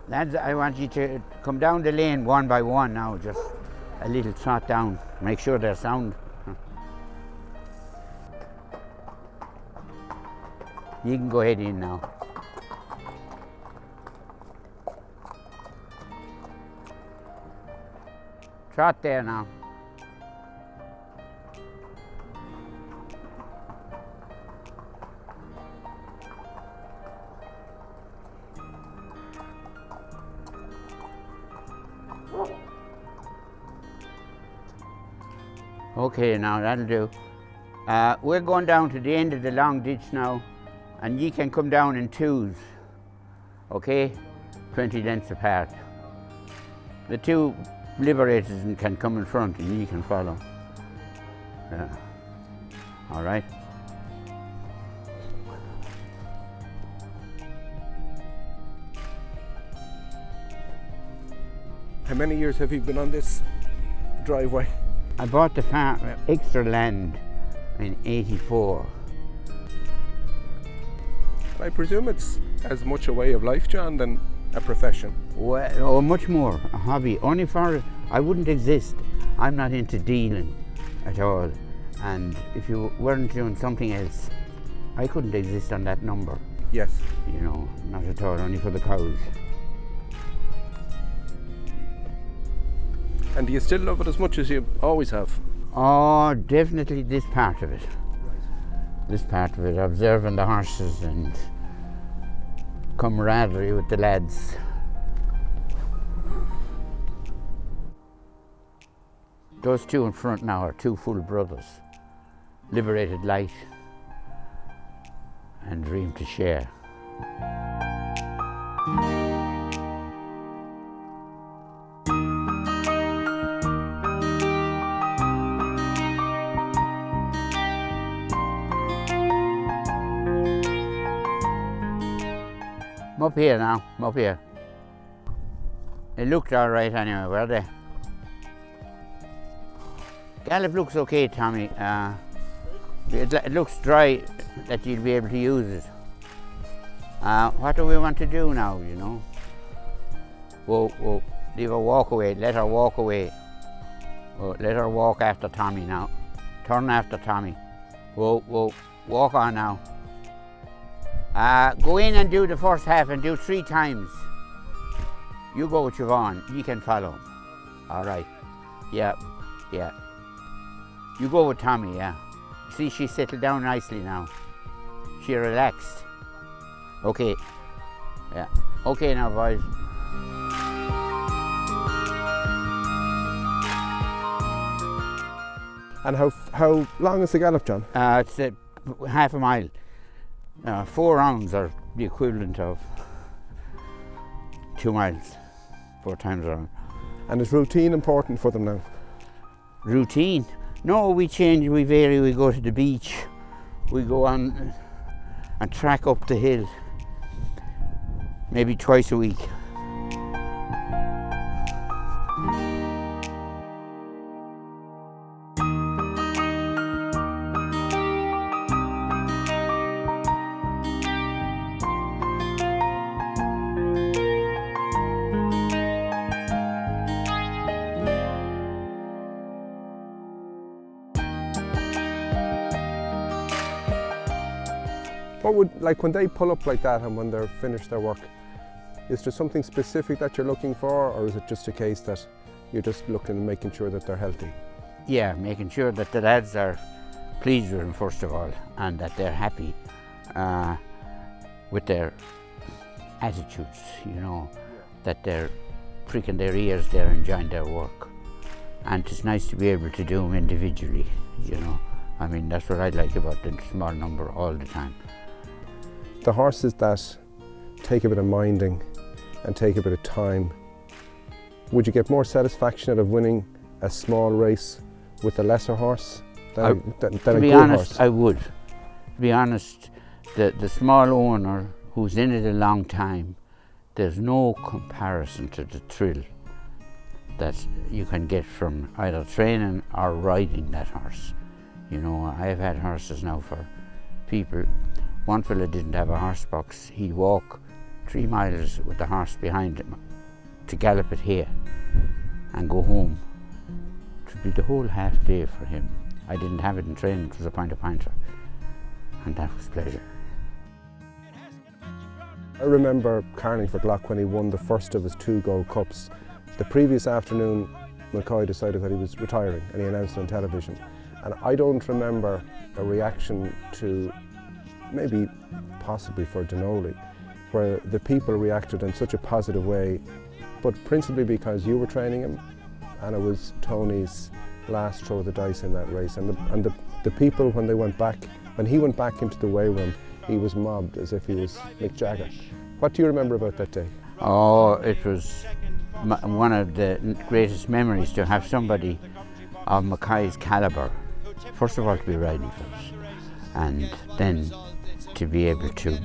Lads, I want you to come down the lane one by one now, just a little trot down. Make sure they're sound. You can go ahead in now. Trot there now. Okay, now that'll do. We're going down to the end of the long ditch now, and you can come down in twos, okay? 20 lengths apart. The two liberators can come in front and you can follow. Yeah. All right. How many years have you been on this driveway? I bought the farm, extra land in '84. I presume it's as much a way of life, John, than a profession. Well, oh, much more, a hobby. Only for, I wouldn't exist. I'm not into dealing at all. And if you weren't doing something else, I couldn't exist on that number. Yes. You know, not at all, only for the cows. And do you still love it as much as you always have? Oh, definitely this part of it. This part of it, observing the horses and camaraderie with the lads. Those two in front now are two full brothers, Liberated Light and Dream to Share. I'm up here now, I'm up here. They looked all right anyway, were they? Gallop looks okay, Tommy. It looks dry that you'll be able to use it. What do we want to do now, you know? Whoa, leave her walk away, let her walk away. Whoa, let her walk after Tommy now. Turn after Tommy. Whoa, walk on now. Go in and do the first half and do 3 times. You go with Siobhan, you can follow. All right, yeah. You go with Tommy, yeah. See, she settled down nicely now. She relaxed. Okay, yeah. Okay now, boys. And how long is the gallop, John? It's half a mile. 4 rounds are the equivalent of 2 miles, 4 times around. And is routine important for them now? Routine? No, we change, we vary, we go to the beach, we go on and track up the hill, maybe twice a week. What would, like when they pull up like that and when they're finished their work, is there something specific that you're looking for, or is it just a case that you're just looking and making sure that they're healthy? Yeah, making sure that the lads are pleased with them first of all, and that they're happy with their attitudes, you know, that they're pricking their ears, they're enjoying their work. And it's nice to be able to do them individually, you know. I mean, that's what I like about the small number all the time. The horses that take a bit of minding and take a bit of time, would you get more satisfaction out of winning a small race with a lesser horse than a good horse? To be honest, I would. To be honest, the small owner who's in it a long time, there's no comparison to the thrill that you can get from either training or riding that horse. You know, I've had horses now for people. One fella didn't have a horse box. He'd walk 3 miles with the horse behind him to gallop it here and go home. It would be the whole half day for him. I didn't have it in training, it was a point of pointer, and that was pleasure. I remember Carlingford Lough when he won the first of his 2 Gold Cups. The previous afternoon, McCoy decided that he was retiring and he announced it on television. And I don't remember a reaction to, maybe possibly for Denoli, where the people reacted in such a positive way, but principally because you were training him and it was Tony's last throw of the dice in that race. And the people, when he went back into the weigh room, he was mobbed as if he was Mick Jagger. What do you remember about that day? Oh, it was one of the greatest memories to have somebody of McCoy's calibre, first of all to be riding for us, and then to be able to,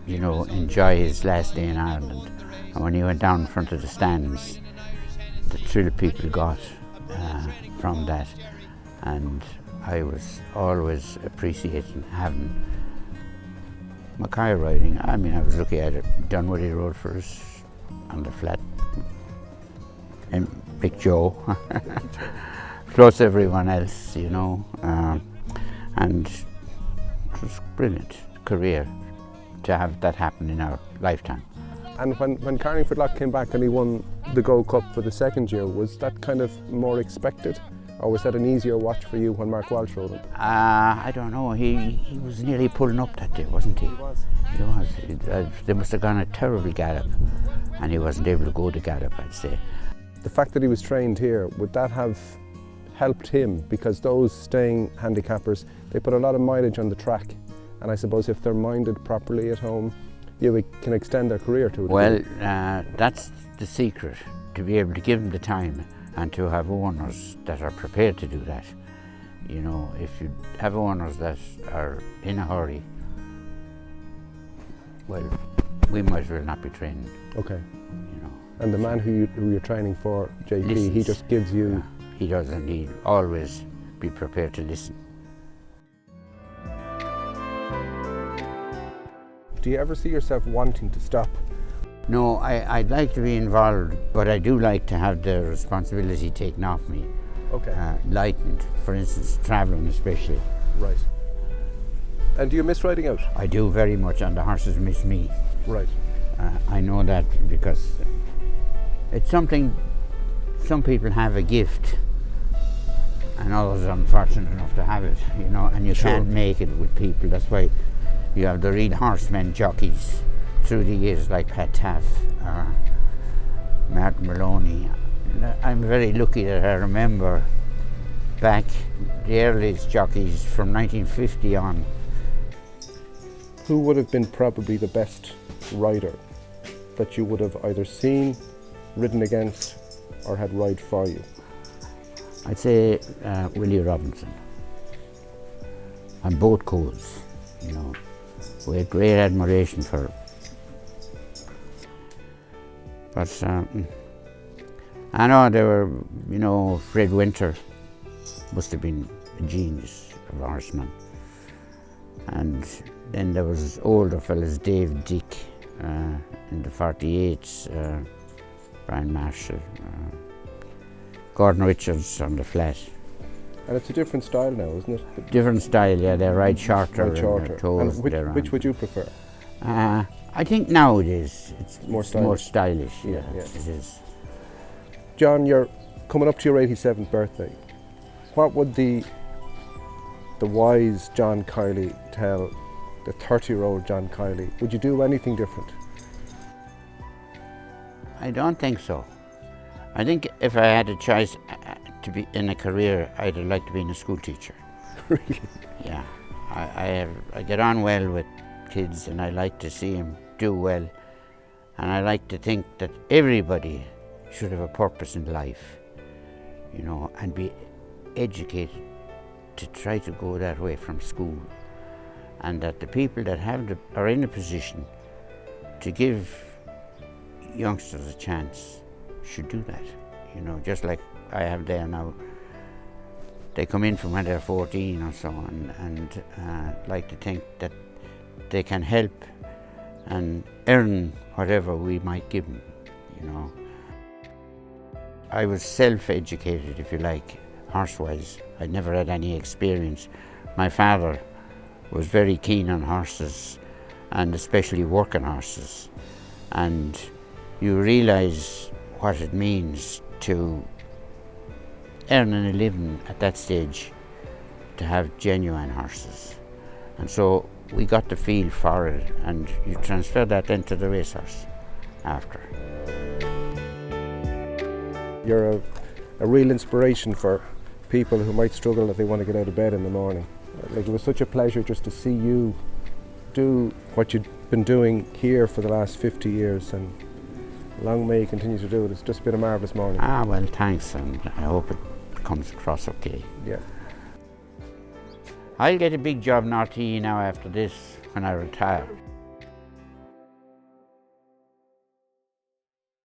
you know, enjoy his last day in Ireland. And when he went down in front of the stands, the thrill people got from that, and I was always appreciating having McCoy riding. I mean, I was lucky at it. Dunwoody rode for us on the flat, and Big Joe, plus everyone else, you know, and it was a brilliant career to have that happen in our lifetime. And when Carlingford Lough came back and he won the Gold Cup for the second year, was that kind of more expected? Or was that an easier watch for you when Mark Walsh rode him? I don't know. He was nearly pulling up that day, wasn't he? He was. They must have gone a terrible gallop, and he wasn't able to go the gallop, I'd say. The fact that he was trained here, would that have helped him? Because those staying handicappers, they put a lot of mileage on the track, and I suppose if they're minded properly at home, you can extend their career to it. Well, that's the secret, to be able to give them the time and to have owners that are prepared to do that. You know, if you have owners that are in a hurry, well, we might as well not be training. Okay. You know. And the man who you're training for, JP, Listens. he just gives you... Yeah, he does, and he'll always be prepared to listen. Do you ever see yourself wanting to stop? No, I'd like to be involved, but I do like to have the responsibility taken off me. Okay. Lightened, for instance, travelling especially. Right. And do you miss riding out? I do very much, and the horses miss me. Right. I know that because it's something, some people have a gift and others are unfortunate enough to have it, you know, and you Sure. can't make it with people. That's why you have the real horsemen jockeys through the years, like Pat Taff or Martin Maloney. I'm very lucky that I remember back the earliest jockeys from 1950 on. Who would have been probably the best rider that you would have either seen, ridden against, or had ride for you? I'd say Willie Robinson on both coals, you know. We had great admiration for him. But I know there were, you know, Fred Winter must have been a genius of a horseman. And then there was older fellas, Dave Dick in the 48s, Brian Marshall, Gordon Richards on the flat. And it's a different style now, isn't it? Different style, yeah, they ride shorter. Ride shorter. Toes, and which would you prefer? I think nowadays it's More stylish. more stylish, yeah, Yeah. it is. John, you're coming up to your 87th birthday. What would the wise John Kiely tell the 30-year-old John Kiely? Would you do anything different? I don't think so. I think if I had a choice to be in a career, I'd like to be a school teacher. Really? Yeah, I get on well with kids, and I like to see them do well, and I like to think that everybody should have a purpose in life, you know, and be educated to try to go that way from school, and that the people that are in a position to give youngsters a chance should do that, you know, just like I have there now. They come in from when they're 14 or so, and like to think that they can help and earn whatever we might give them, you know. I was self-educated, if you like, horse-wise. I never had any experience. My father was very keen on horses, and especially working horses. And you realise what it means to earning a living at that stage, to have genuine horses. And so we got the feel for it, and you transfer that then to the racehorse after. You're a real inspiration for people who might struggle if they want to get out of bed in the morning. Like, it was such a pleasure just to see you do what you've been doing here for the last 50 years, and long may you continue to do it. It's just been a marvellous morning. Well, thanks, and I hope it comes across okay. Yeah. I'll get a big job in RTE now after this when I retire.